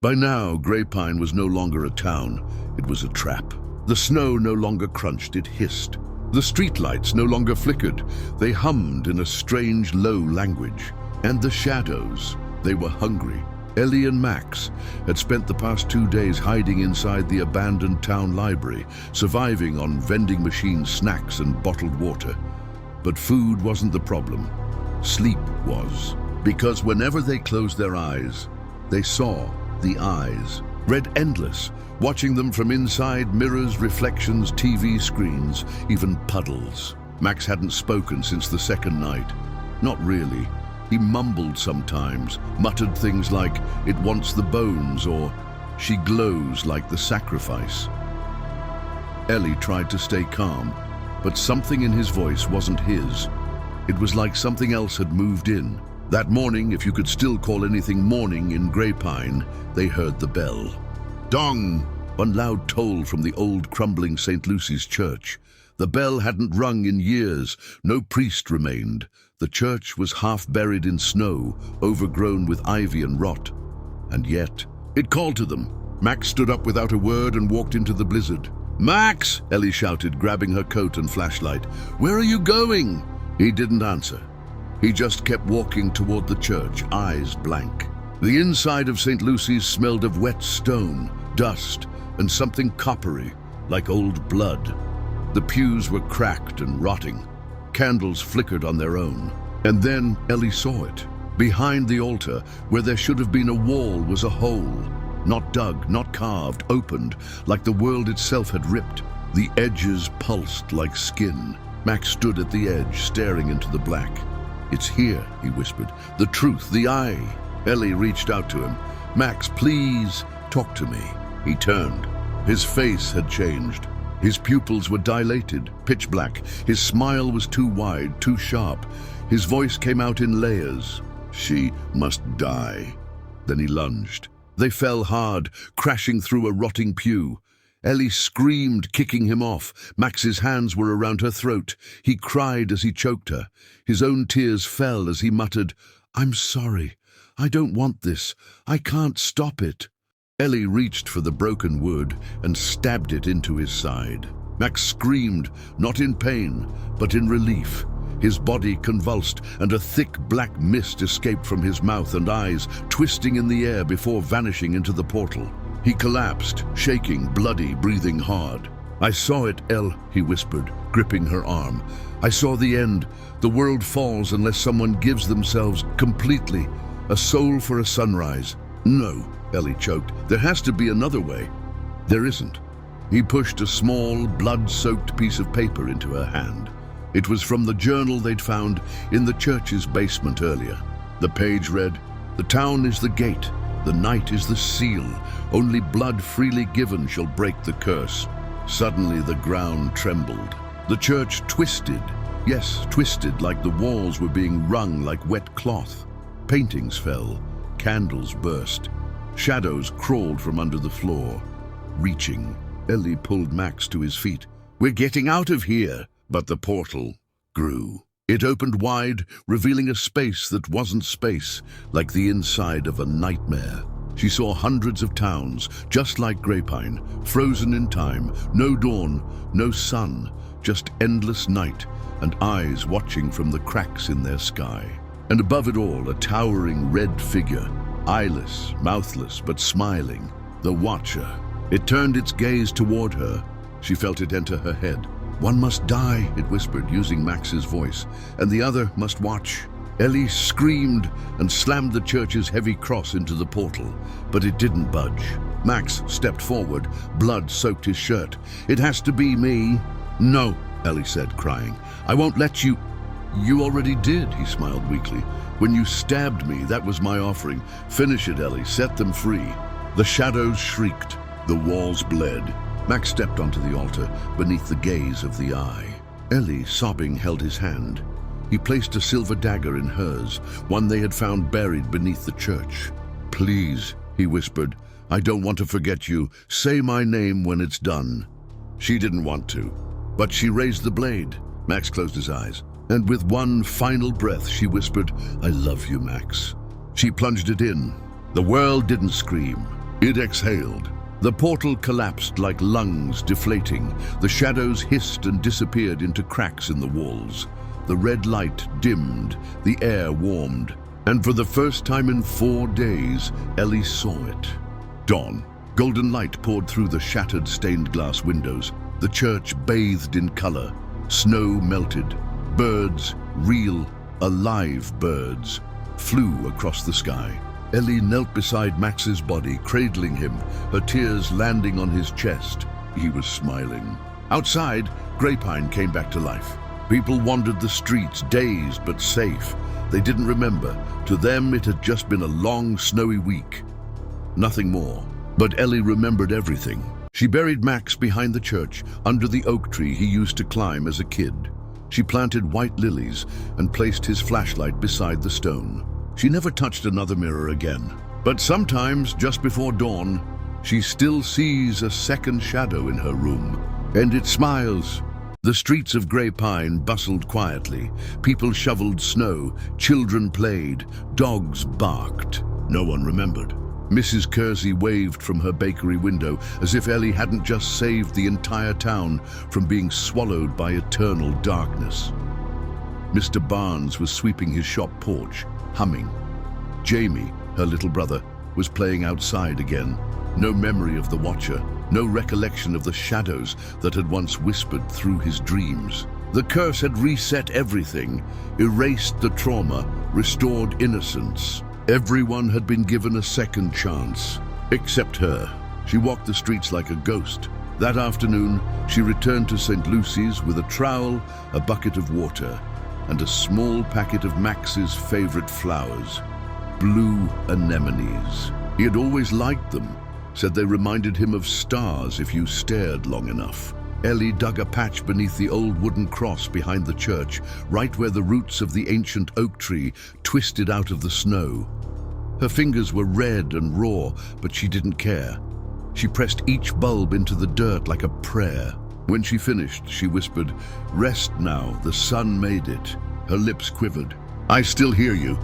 By now, Grey Pine was no longer a town, it was a trap. The snow no longer crunched, it hissed. The streetlights no longer flickered, they hummed in a strange, low language. And the shadows, they were hungry. Ellie and Max had spent the past 2 days hiding inside the abandoned town library, surviving on vending machine snacks and bottled water. But food wasn't the problem. Sleep was. Because whenever they closed their eyes, they saw the eyes. Read endless, watching them from inside mirrors, reflections, TV screens, even puddles. Max hadn't spoken since the second night. Not really. He mumbled sometimes, muttered things like, "It wants the bones," or "She glows like the sacrifice." Ellie tried to stay calm, but something in his voice wasn't his. It was like something else had moved in. That morning, if you could still call anything morning in Grey Pine, they heard the bell. Dong! One loud toll from the old crumbling St. Lucy's church. The bell hadn't rung in years. No priest remained. The church was half buried in snow, overgrown with ivy and rot. And yet, it called to them. Max stood up without a word and walked into the blizzard. "Max!" Ellie shouted, grabbing her coat and flashlight. "Where are you going?" He didn't answer. He just kept walking toward the church, eyes blank. The inside of St. Lucy's smelled of wet stone, dust, and something coppery, like old blood. The pews were cracked and rotting. Candles flickered on their own. And then Ellie saw it. Behind the altar, where there should have been a wall, was a hole. Not dug, not carved, opened, like the world itself had ripped. The edges pulsed like skin. Max stood at the edge, staring into the black. "It's here," he whispered. "The truth, the eye." Ellie reached out to him. "Max, please, talk to me." He turned. His face had changed. His pupils were dilated, pitch black. His smile was too wide, too sharp. His voice came out in layers. "She must die." Then he lunged. They fell hard, crashing through a rotting pew. Ellie screamed, kicking him off. Max's hands were around her throat. He cried as he choked her. His own tears fell as he muttered, "I'm sorry. I don't want this. I can't stop it." Ellie reached for the broken wood and stabbed it into his side. Max screamed, not in pain, but in relief. His body convulsed, and a thick black mist escaped from his mouth and eyes, twisting in the air before vanishing into the portal. He collapsed, shaking, bloody, breathing hard. "I saw it, Elle," he whispered, gripping her arm. "I saw the end. The world falls unless someone gives themselves completely. A soul for a sunrise." "No," Ellie choked. "There has to be another way." "There isn't." He pushed a small, blood-soaked piece of paper into her hand. It was from the journal they'd found in the church's basement earlier. The page read, "The town is the gate. The night is the seal. Only blood freely given shall break the curse." Suddenly the ground trembled. The church twisted. Yes, twisted, like the walls were being wrung like wet cloth. Paintings fell. Candles burst. Shadows crawled from under the floor. Reaching, Ellie pulled Max to his feet. "We're getting out of here!" But the portal grew. It opened wide, revealing a space that wasn't space, like the inside of a nightmare. She saw hundreds of towns, just like Grey Pine, frozen in time, no dawn, no sun, just endless night, and eyes watching from the cracks in their sky. And above it all, a towering red figure, eyeless, mouthless, but smiling, the Watcher. It turned its gaze toward her. She felt it enter her head. "One must die," it whispered, using Max's voice, "and the other must watch." Ellie screamed and slammed the church's heavy cross into the portal, but it didn't budge. Max stepped forward, blood soaked his shirt. "It has to be me." "No," Ellie said, crying. "I won't let you." "You already did," he smiled weakly. "When you stabbed me, that was my offering. Finish it, Ellie. Set them free." The shadows shrieked. The walls bled. Max stepped onto the altar, beneath the gaze of the eye. Ellie, sobbing, held his hand. He placed a silver dagger in hers, one they had found buried beneath the church. "Please," he whispered, "I don't want to forget you. Say my name when it's done." She didn't want to, but she raised the blade. Max closed his eyes, and with one final breath, she whispered, "I love you, Max." She plunged it in. The world didn't scream. It exhaled. The portal collapsed like lungs deflating. The shadows hissed and disappeared into cracks in the walls. The red light dimmed, the air warmed, and for the first time in 4 days, Ellie saw it. Dawn. Golden light poured through the shattered stained glass windows. The church bathed in color. Snow melted. Birds, real, alive birds, flew across the sky. Ellie knelt beside Max's body, cradling him, her tears landing on his chest. He was smiling. Outside, Grapevine came back to life. People wandered the streets, dazed but safe. They didn't remember. To them, it had just been a long, snowy week. Nothing more. But Ellie remembered everything. She buried Max behind the church, under the oak tree he used to climb as a kid. She planted white lilies and placed his flashlight beside the stone. She never touched another mirror again. But sometimes, just before dawn, she still sees a second shadow in her room, and it smiles. The streets of Grapevine bustled quietly. People shoveled snow, children played, dogs barked. No one remembered. Mrs. Kersey waved from her bakery window as if Ellie hadn't just saved the entire town from being swallowed by eternal darkness. Mr. Barnes was sweeping his shop porch, humming. Jamie, her little brother, was playing outside again. No memory of the Watcher, no recollection of the shadows that had once whispered through his dreams. The curse had reset everything, erased the trauma, restored innocence. Everyone had been given a second chance, except her. She walked the streets like a ghost. That afternoon, she returned to St. Lucy's with a trowel, a bucket of water, and a small packet of Max's favorite flowers, blue anemones. He had always liked them, said they reminded him of stars if you stared long enough. Ellie dug a patch beneath the old wooden cross behind the church, right where the roots of the ancient oak tree twisted out of the snow. Her fingers were red and raw, but she didn't care. She pressed each bulb into the dirt like a prayer. When she finished, she whispered, "Rest now, the sun made it." Her lips quivered. "I still hear you."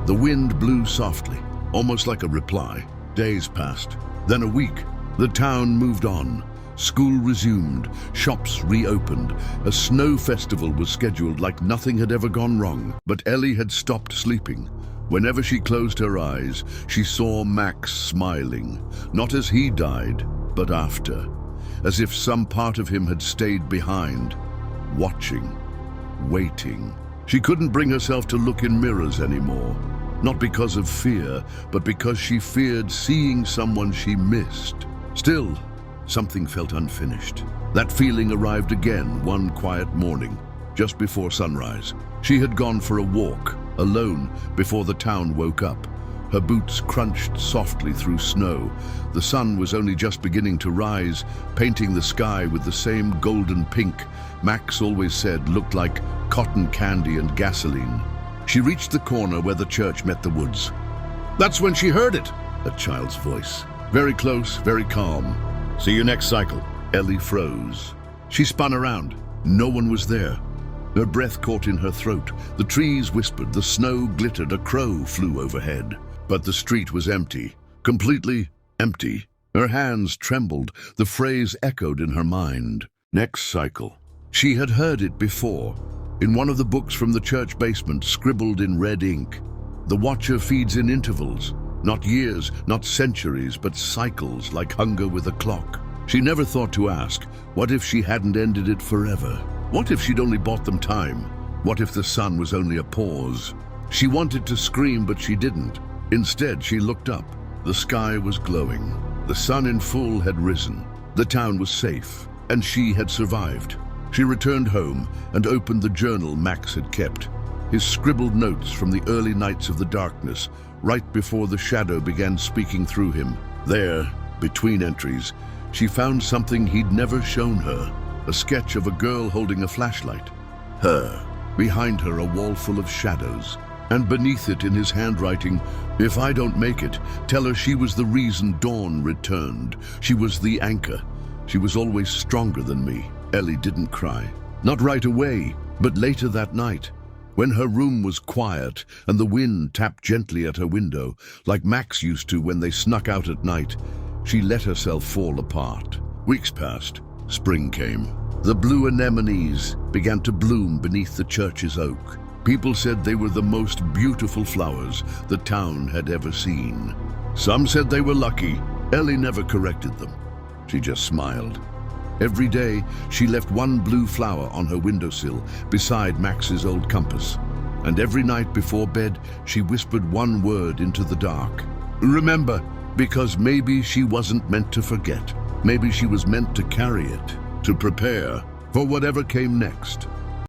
The wind blew softly, almost like a reply. Days passed, then a week. The town moved on. School resumed, shops reopened. A snow festival was scheduled like nothing had ever gone wrong. But Ellie had stopped sleeping. Whenever she closed her eyes, she saw Max smiling, not as he died, but after, as if some part of him had stayed behind, watching, waiting. She couldn't bring herself to look in mirrors anymore, not because of fear, but because she feared seeing someone she missed. Still, something felt unfinished. That feeling arrived again one quiet morning, just before sunrise. She had gone for a walk, alone, before the town woke up. Her boots crunched softly through snow. The sun was only just beginning to rise, painting the sky with the same golden pink Max always said looked like cotton candy and gasoline. She reached the corner where the church met the woods. That's when she heard it, a child's voice. Very close, very calm. "See you next cycle." Ellie froze. She spun around. No one was there. Her breath caught in her throat. The trees whispered, the snow glittered, a crow flew overhead. But the street was empty, completely empty. Her hands trembled. The phrase echoed in her mind. Next cycle. She had heard it before, in one of the books from the church basement, scribbled in red ink. The Watcher feeds in intervals, not years, not centuries, but cycles, like hunger with a clock. She never thought to ask, what if she hadn't ended it forever? What if she'd only bought them time? What if the sun was only a pause? She wanted to scream, but she didn't. Instead, she looked up. The sky was glowing. The sun in full had risen. The town was safe, and she had survived. She returned home and opened the journal Max had kept. His scribbled notes from the early nights of the darkness, right before the shadow began speaking through him. There, between entries, she found something he'd never shown her. A sketch of a girl holding a flashlight. Her. Behind her, a wall full of shadows. And beneath it, in his handwriting, "If I don't make it, tell her she was the reason dawn returned. She was the anchor. She was always stronger than me." Ellie didn't cry. Not right away, but later that night. When her room was quiet and the wind tapped gently at her window, like Max used to when they snuck out at night, she let herself fall apart. Weeks passed. Spring came. The blue anemones began to bloom beneath the church's oak. People said they were the most beautiful flowers the town had ever seen. Some said they were lucky. Ellie never corrected them. She just smiled. Every day, she left one blue flower on her windowsill beside Max's old compass. And every night before bed, she whispered one word into the dark. Remember, because maybe she wasn't meant to forget. Maybe she was meant to carry it, to prepare for whatever came next.